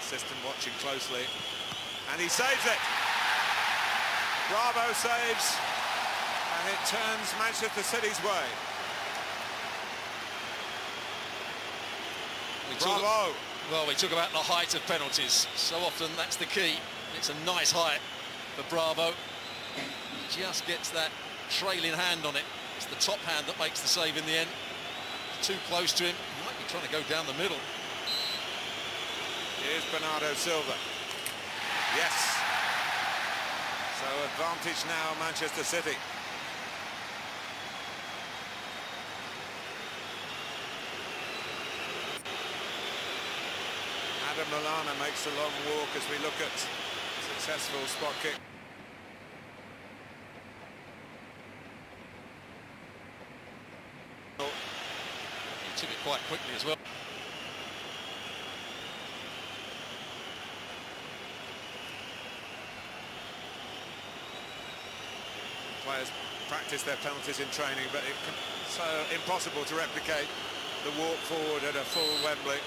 Assistant watching closely, and he saves it. Bravo saves, and it turns Manchester City's way. Bravo! Well, we talk about the height of penalties. So often that's the key. It's a nice height for Bravo. He just gets that trailing hand on it. It's the top hand that makes the save in the end. Too close to him. He might be trying to go down the middle. Here's Bernardo Silva. Yes. So advantage now, Manchester City. Adam Lallana makes a long walk as we look at successful spot kick. He took it quite quickly as well. Players practice their penalties in training, but it's so impossible to replicate the walk forward at a full Wembley.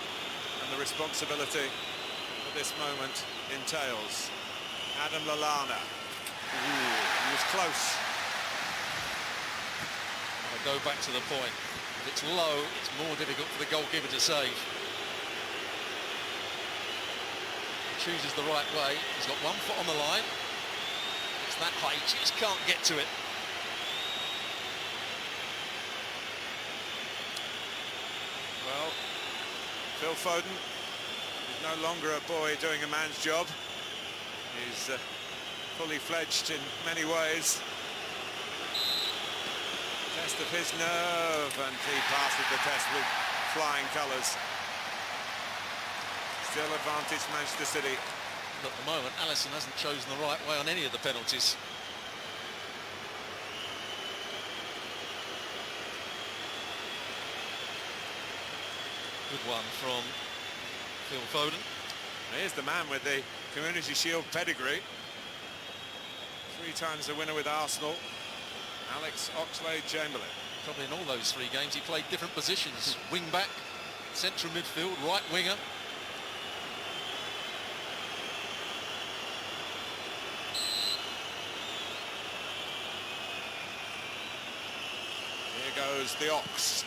And the responsibility that this moment entails. Adam Lallana. Ooh, he was close. I'll go back to the point. If it's low, it's more difficult for the goalkeeper to save. He chooses the right way. He's got 1 foot on the line. It's that height, he just can't get to it. Well, Phil Foden is no longer a boy doing a man's job. He's fully fledged in many ways. Test of his nerve, and he passes the test with flying colours. Still advantage Manchester City. At the moment, Alisson hasn't chosen the right way on any of the penalties. Good one from Phil Foden. Here's the man with the Community Shield pedigree. 3 times the winner with Arsenal, Alex Oxlade-Chamberlain. Probably in all those 3 games he played different positions. Wing back, central midfield, right winger. Here goes the Ox.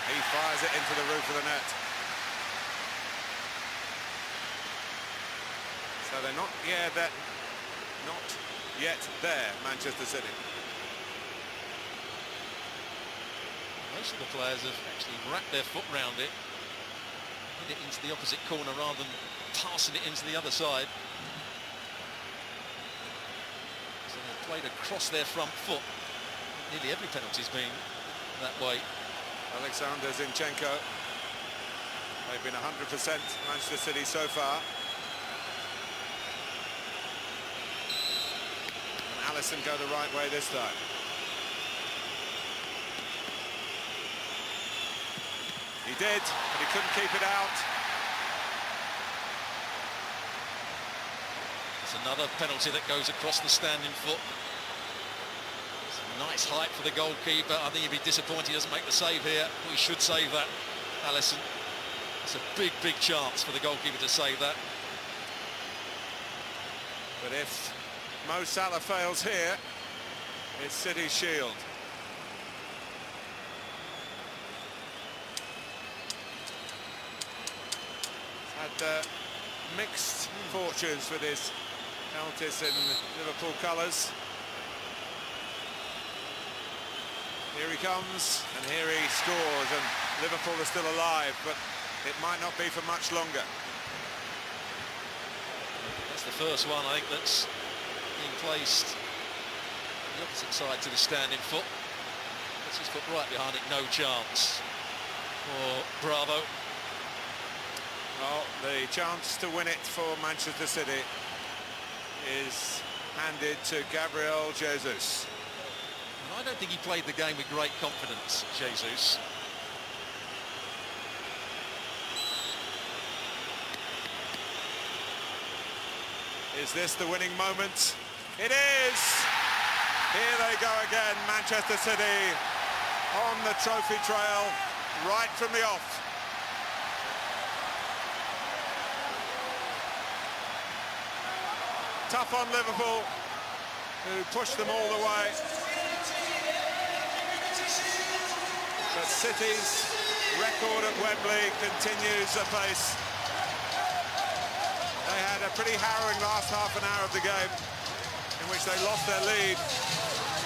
He fires it into the roof of the net. So they're not yet there, Manchester City. Most of the players have actually wrapped their foot round it, hit it into the opposite corner rather than passing it into the other side. So they've played across their front foot. Nearly every penalty's been that way. Alexander Zinchenko. They've been 100% Manchester City so far. And Alisson go the right way this time. He did, but he couldn't keep it out. It's another penalty that goes across the standing foot. It's a nice height for the goalkeeper. I think he'd be disappointed he doesn't make the save here. We should save that, Alisson. It's a big, big chance for the goalkeeper to save that. But if Mo Salah fails here, it's City's shield. Had mixed fortunes with his penalties in Liverpool colours. Here he comes, and here he scores, and Liverpool are still alive, but it might not be for much longer. That's the first one, I think, that's being placed on the opposite side to the standing foot. Puts his foot right behind it, no chance for Bravo. Well, the chance to win it for Manchester City is handed to Gabriel Jesus. And I don't think he played the game with great confidence, Jesus. Is this the winning moment? It is! Here they go again, Manchester City on the trophy trail right from the off. tough on Liverpool, who pushed them all the way. But City's record at Wembley continues apace. They had a pretty harrowing last half an hour of the game, in which they lost their lead,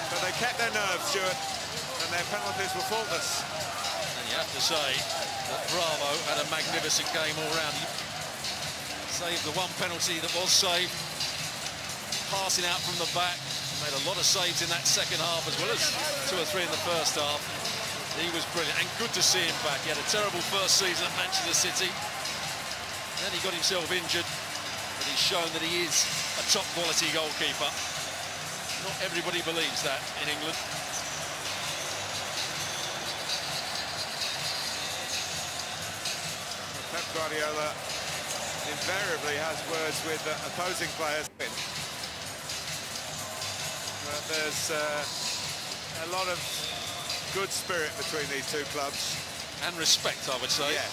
but they kept their nerve, Stuart, and their penalties were faultless. And you have to say that Bravo had a magnificent game all round. He saved the one penalty that was saved, passing out from the back, made a lot of saves in that second half, as well as 2 or 3 in the first half. He was brilliant, and good to see him back. He had a terrible first season at Manchester City. Then he got himself injured, but he's shown that he is a top-quality goalkeeper. Not everybody believes that in England. Pep Guardiola invariably has words with opposing players. But there's a lot of good spirit between these two clubs. And respect, I would say. Yes,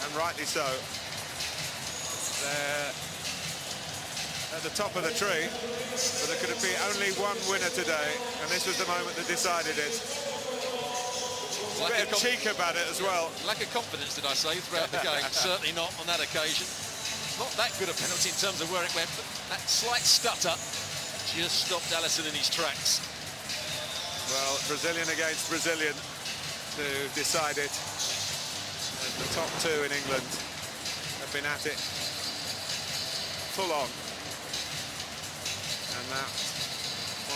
and rightly so. They're at the top of the tree, but there could be only one winner today, and this was the moment that decided it. A bit of cheek about it as well. Lack of confidence, did I say, throughout the game? Certainly not on that occasion. Not that good a penalty in terms of where it went, but that slight stutter just stopped Alisson in his tracks. Well, Brazilian against Brazilian to decide it. And the top two in England have been at it full on. And that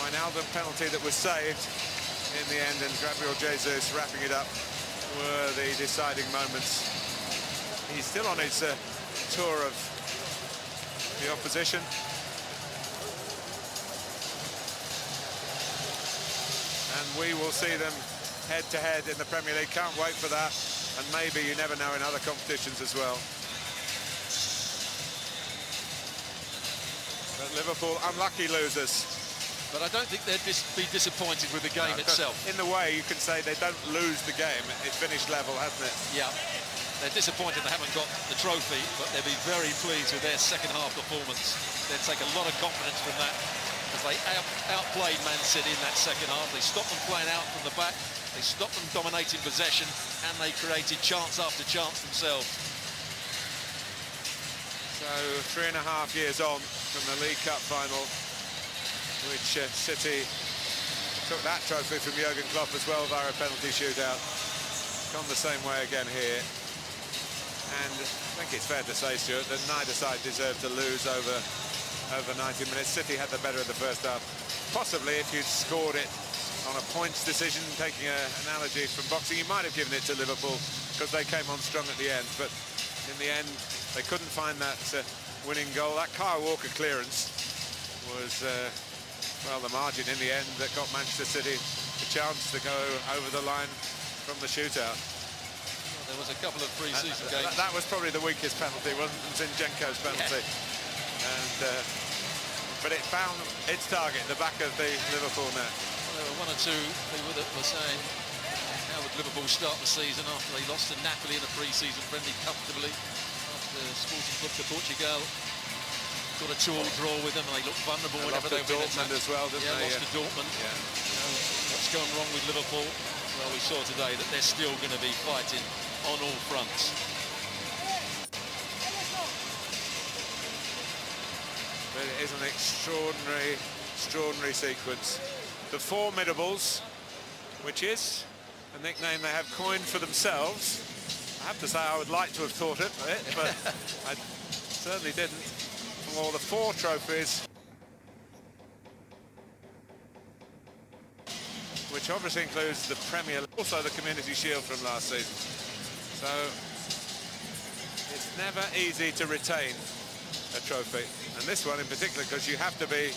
Wijnaldum penalty that was saved in the end, and Gabriel Jesus wrapping it up, were the deciding moments. He's still on his tour of the opposition. And we will see them head-to-head in the Premier League. Can't wait for that. And maybe, you never know, in other competitions as well. But Liverpool, unlucky losers. But I don't think they'd be disappointed with the game itself. In the way, you can say they don't lose the game. It's finished level, hasn't it? Yeah. They're disappointed they haven't got the trophy, but they'll be very pleased with their second half performance. They'll take a lot of confidence from that, as they outplayed Man City in that second half. They stopped them playing out from the back, they stopped them dominating possession, and they created chance after chance themselves. So 3.5 years on from the League Cup final, which City took that trophy from Jurgen Klopp as well via a penalty shootout. Come the same way again here. And I think it's fair to say, Stuart, that neither side deserved to lose over 90 minutes. City had the better of the first half. Possibly, if you'd scored it on a points decision, taking an analogy from boxing, you might have given it to Liverpool because they came on strong at the end. But in the end, they couldn't find that winning goal. That Kyle Walker clearance was, well, the margin in the end that got Manchester City a chance to go over the line from the shootout. There was a couple of pre-season games. That was probably the weakest penalty, wasn't it? Zinchenko's penalty. Yeah. And but it found its target, the back of the Liverpool net. Well, there were one or two people that were saying, how would Liverpool start the season after they lost to Napoli in a pre-season friendly comfortably, after Sporting Club de Portugal got a 2-2 draw with them, and they looked vulnerable whenever they were in Dortmund as well, didn't they? Lost to Dortmund. Yeah. You know, what's gone wrong with Liverpool? Well, we saw today that they're still going to be fighting on all fronts. But it is an extraordinary sequence. The Formidables, which is a nickname they have coined for themselves. I have to say I would like to have thought it, but I certainly didn't. For the 4 trophies, which obviously includes the Premier League, also the Community Shield from last season. So it's never easy to retain a trophy, and this one in particular, because you have to be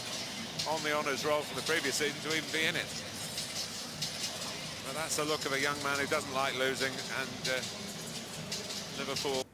on the honours roll from the previous season to even be in it. But that's the look of a young man who doesn't like losing, and Liverpool